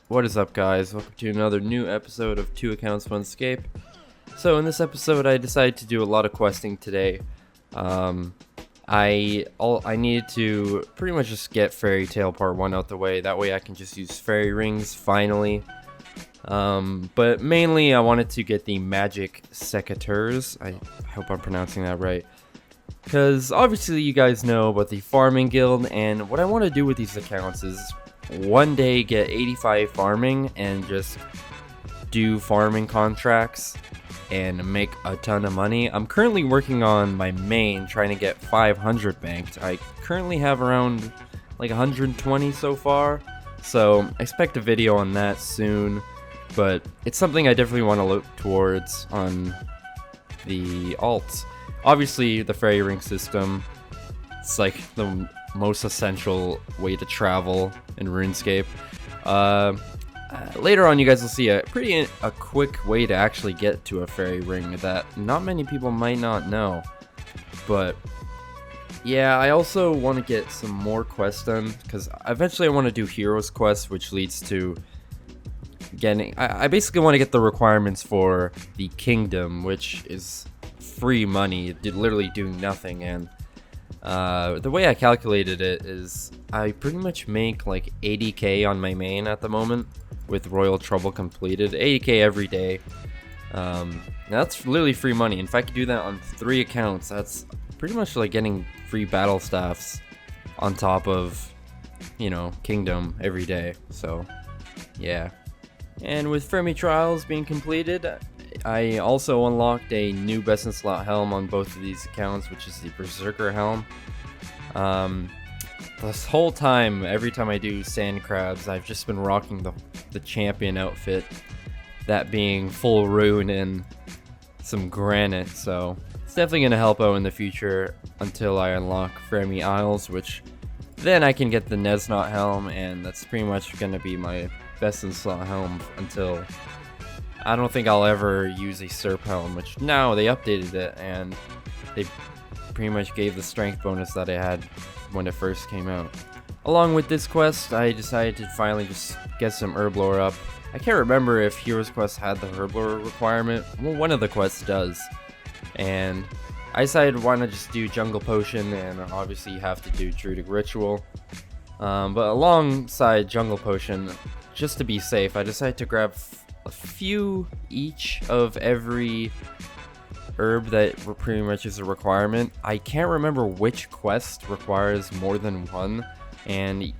What is up, guys? Welcome to another new episode of 2 Accounts 1 Scape. So in this episode I decided to do a lot of questing today. I needed to pretty much just get Fairy Tale Part 1 out the way, that way I can just use fairy rings finally. But mainly I wanted to get the magic secateurs. I hope I'm pronouncing that right. Because obviously you guys know about the farming guild, and what I want to do with these accounts is one day get 85 farming and just do farming contracts and make a ton of money. I'm currently working on my main, trying to get 500 banked. I currently have around like 120 so far, so I expect a video on that soon. But it's something I definitely want to look towards on the alts. Obviously the fairy ring system, it's like the most essential way to travel in RuneScape. Later on you guys will see a quick way to actually get to a fairy ring that not many people might not know. But yeah, I also want to get some more quests done, because eventually I want to do heroes quest, which leads to getting, I basically want to get the requirements for the kingdom, which is free money, literally doing nothing. And the way I calculated it is I pretty much make like 80k on my main at the moment with Royal Trouble completed, 80k every day. That's literally free money. If I could do that on 3 accounts, that's pretty much like getting free battle staffs on top of, you know, Kingdom every day. So yeah. And with Fermi Trials being completed, I also unlocked a new best in slot helm on both of these accounts, which is the Berserker helm. This whole time, every time I do sand crabs, I've just been rocking the champion outfit, that being full rune and some granite, so it's definitely going to help out in the future until I unlock Fermi Isles, which then I can get the Nesnot helm, and that's pretty much going to be my best in slot helm until I don't think I'll ever use a Serp helm, which now they updated it and they pretty much gave the strength bonus that I had when it first came out. Along with this quest, I decided to finally just get some herblore up. I can't remember if Heroes Quest had the herblore requirement. Well, one of the quests does. And I decided why not just do Jungle Potion, and obviously you have to do Druidic Ritual. But alongside Jungle Potion, just to be safe, I decided to grab a few each of every herb that pretty much is a requirement. I can't remember which quest requires more than one, and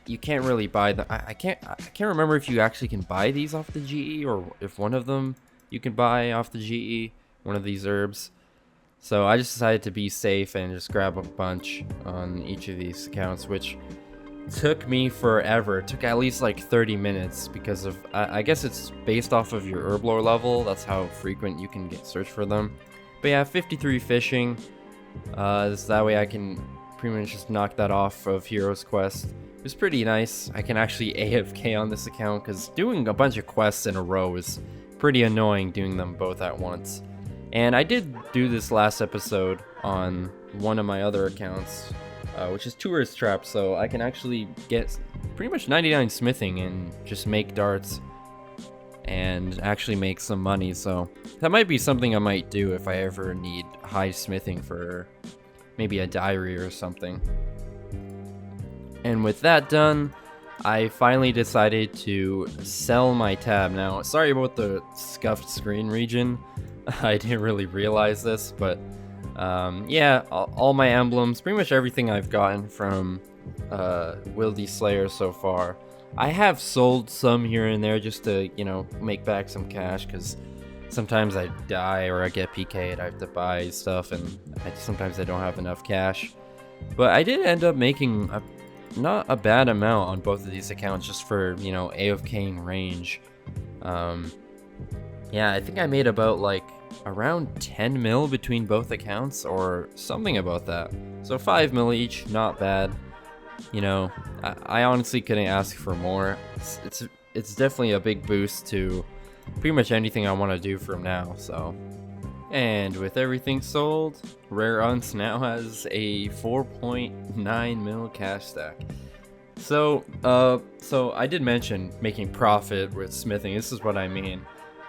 you can't really buy them. I can't remember if you actually can buy these off the GE, or if one of them you can buy off the GE, one of these herbs. So I just decided to be safe and just grab a bunch on each of these accounts, which took me forever. It took at least like 30 minutes because of, I guess it's based off of your herblore level. That's how frequent you can search for them. But yeah, 53 fishing. That way I can pretty much just knock that off of Heroes Quest. It was pretty nice. I can actually AFK on this account, because doing a bunch of quests in a row is pretty annoying, doing them both at once. And I did do this last episode on one of my other accounts, which is Tourist Trap, so I can actually get pretty much 99 smithing and just make darts and actually make some money. So that might be something I might do if I ever need high smithing for maybe a diary or something. And with that done, I finally decided to sell my tab. Now, sorry about the scuffed screen region. I didn't really realize this, but yeah, all my emblems, pretty much everything I've gotten from Wildy Slayer so far. I have sold some here and there just to, you know, make back some cash, because sometimes I die or I get PK'd, I have to buy stuff, and sometimes I don't have enough cash. But I did end up making not a bad amount on both of these accounts, just for, you know, AFKing range. Yeah, I think I made about like around 10 mil between both accounts, or something about that. So 5 mil each, not bad. You know, I honestly couldn't ask for more. It's definitely a big boost to pretty much anything I want to do from now. So, and with everything sold, Rare Unce now has a 4.9 mil cash stack. So I did mention making profit with smithing. This is what I mean.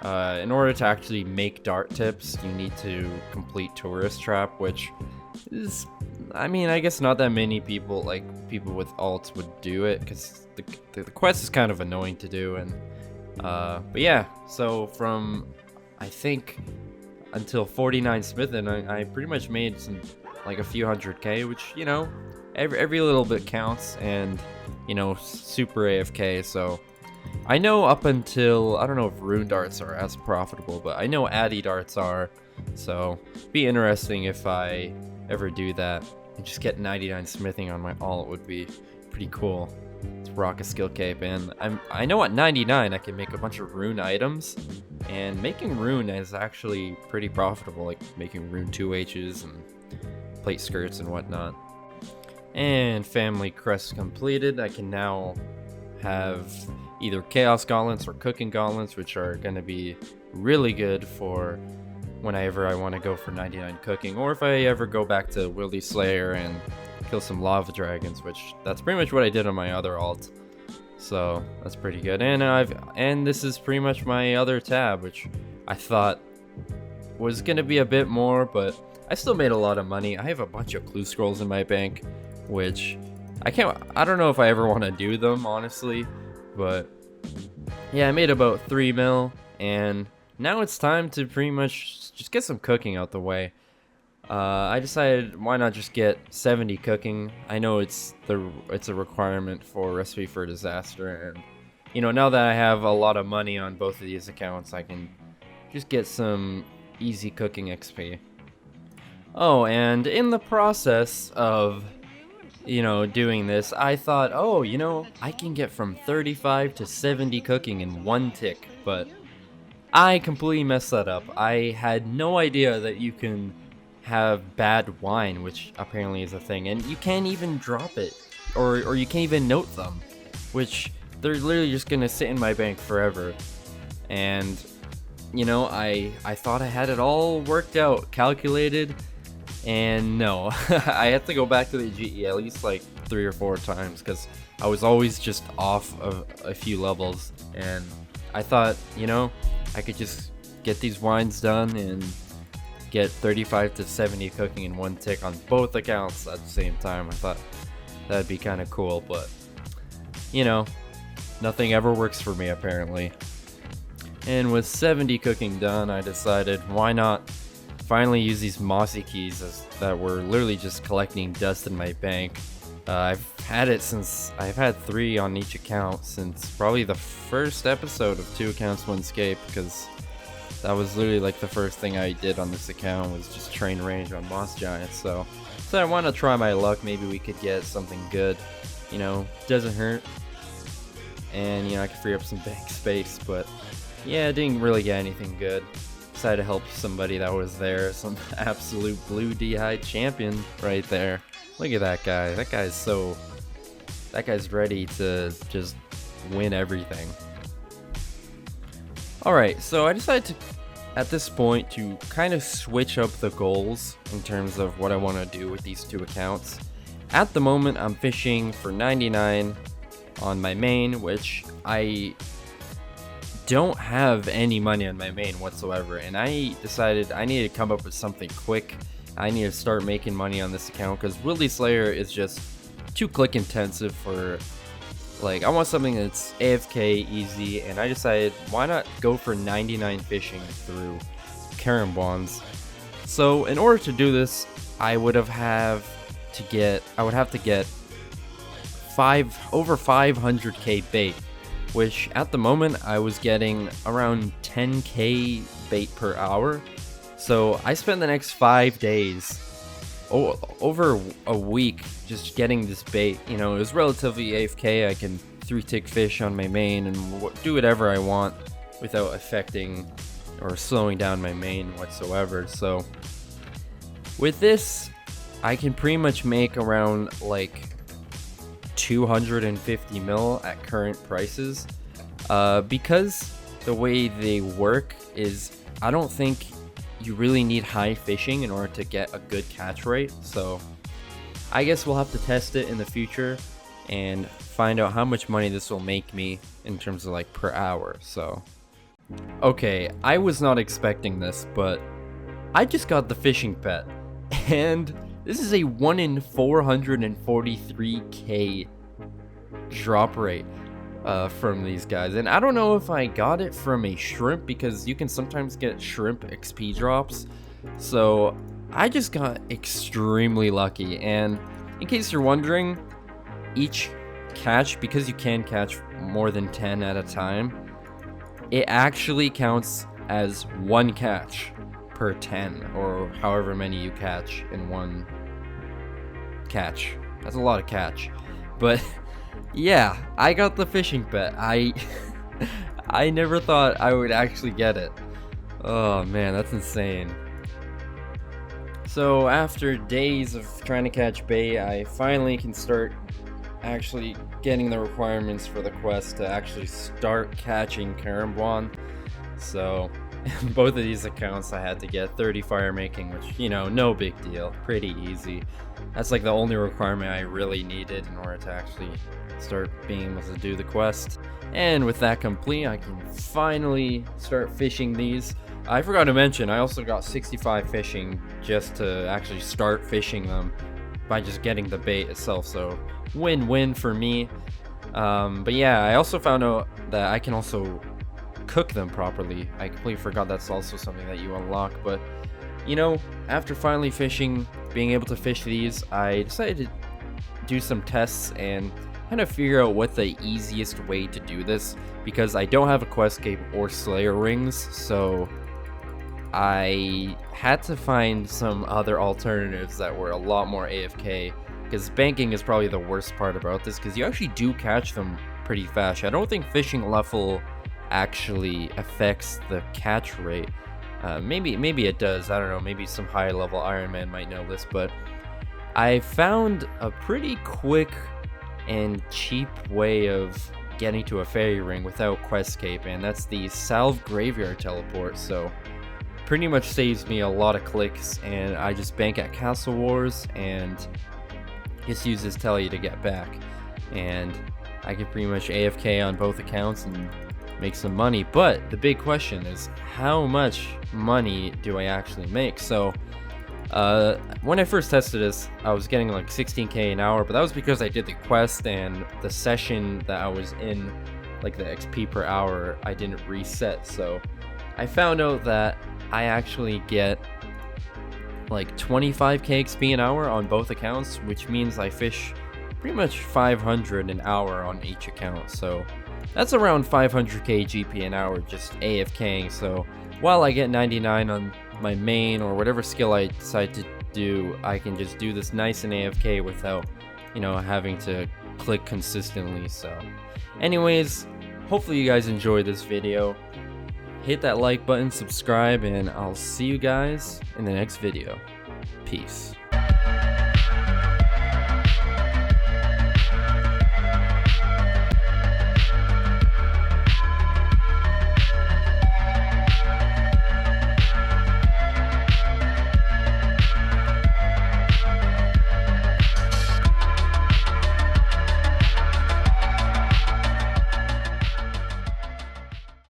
In order to actually make dart tips, you need to complete Tourist Trap, which is, I mean, I guess not that many people, like people with alts, would do it because the quest is kind of annoying to do. And but yeah, so from I think until 49 smithing, I pretty much made some like a few 100K, which, you know, every little bit counts, and you know, super AFK. So I know up until, I don't know if rune darts are as profitable, but I know addy darts are. So be interesting if I ever do that and just get 99 smithing on my alt. Would be pretty cool. Let's rock a skill cape, and I know at 99 I can make a bunch of rune items, and making rune is actually pretty profitable, like making rune 2Hs and plate skirts and whatnot. And family crest completed. I can now have either chaos gauntlets or cooking gauntlets, which are going to be really good for whenever I want to go for 99 cooking, or if I ever go back to Wildy Slayer and kill some lava dragons, which that's pretty much what I did on my other alt. So that's pretty good. And this is pretty much my other tab, which I thought was going to be a bit more, but I still made a lot of money. I have a bunch of clue scrolls in my bank, which I don't know if I ever want to do them, honestly, but yeah, I made about 3 mil, and now it's time to pretty much just get some cooking out the way. I decided, why not just get 70 cooking? I know it's a requirement for Recipe for Disaster, and you know, now that I have a lot of money on both of these accounts, I can just get some easy cooking XP. Oh, and in the process of, you know, doing this, I thought, oh, you know, I can get from 35 to 70 cooking in one tick, but I completely messed that up. I had no idea that you can have bad wine, which apparently is a thing, and you can't even drop it, or you can't even note them, which they're literally just gonna sit in my bank forever. And you know, I thought I had it all worked out, calculated, and no. I had to go back to the GE at least like 3 or 4 times because I was always just off of a few levels, and I thought, you know, I could just get these wines done and get 35 to 70 cooking in one tick on both accounts at the same time. I thought that'd be kind of cool, but you know, nothing ever works for me apparently. And with 70 cooking done, I decided, why not finally use these mossy keys that were literally just collecting dust in my bank. I've had 3 on each account since probably the first episode of 2 Accounts 1 Scape, because that was literally like the first thing I did on this account was just train range on moss giants. So I want to try my luck. Maybe we could get something good, you know, doesn't hurt, and you know, I could free up some bank space. But yeah, didn't really get anything good. Decided to help somebody that was there, some absolute blue D-hide champion right there. Look at that guy. That guy's ready to just win everything. Alright, so I decided to, at this point, to kind of switch up the goals in terms of what I want to do with these 2 accounts. At the moment, I'm fishing for 99 on my main, which I don't have any money on my main whatsoever, and I decided I need to come up with something quick. I need to start making money on this account because Wildy Slayer is just too click intensive for, like, I want something that's AFK easy, and I decided, why not go for 99 fishing through Karambwanji. So in order to do this, I would have to get over 500k bait, which at the moment I was getting around 10k bait per hour. So I spent the next 5 days, over a week, just getting this bait. You know, it was relatively AFK. I can 3-tick fish on my main and do whatever I want without affecting or slowing down my main whatsoever. So with this, I can pretty much make around like 250 mil at current prices, because the way they work is, I don't think you really need high fishing in order to get a good catch rate. So I guess we'll have to test it in the future, and find out how much money this will make me in terms of like per hour. So okay, I was not expecting this, but I just got the fishing pet, and this is a 1 in 443k drop rate from these guys. And I don't know if I got it from a shrimp, because you can sometimes get shrimp XP drops. So I just got extremely lucky. And in case you're wondering, each catch, because you can catch more than 10 at a time, it actually counts as one catch per 10, or however many you catch in one catch. That's a lot of catch. But yeah, I got the fishing pet. I never thought I would actually get it. Oh man, that's insane. So after days of trying to catch bait, I finally can start actually getting the requirements for the quest to actually start catching Karambwan. So both of these accounts I had to get 30 fire making, which, you know, no big deal, pretty easy. That's like the only requirement I really needed in order to actually start being able to do the quest. And with that complete, I can finally start fishing these. I forgot to mention, I also got 65 fishing just to actually start fishing them by just getting the bait itself, so win-win for me. But yeah, I also found out that I can also cook them properly. I completely forgot that's also something that you unlock. But you know, after finally fishing, being able to fish these, I decided to do some tests and kind of figure out what the easiest way to do this, because I don't have a quest cape or slayer rings, so I had to find some other alternatives that were a lot more AFK, because banking is probably the worst part about this, because you actually do catch them pretty fast. I don't think fishing level actually affects the catch rate. Maybe it does, I don't know, maybe some high level Iron Man might know this, but I found a pretty quick and cheap way of getting to a fairy ring without quest cape, and that's the Salve Graveyard teleport. So pretty much saves me a lot of clicks, and I just bank at Castle Wars and just use this telly to get back, and I can pretty much AFK on both accounts and make some money. But the big question is, how much money do I actually make? So when I first tested this, I was getting like 16k an hour, but that was because I did the quest, and the session that I was in, like the XP per hour, I didn't reset. So I found out that I actually get like 25k XP an hour on both accounts, which means I fish pretty much 500 an hour on each account. So that's around 500k GP an hour just AFKing. So while I get 99 on my main or whatever skill I decide to do, I can just do this nice and AFK without, you know, having to click consistently. So anyways, hopefully you guys enjoyed this video. Hit that like button, subscribe, and I'll see you guys in the next video. Peace.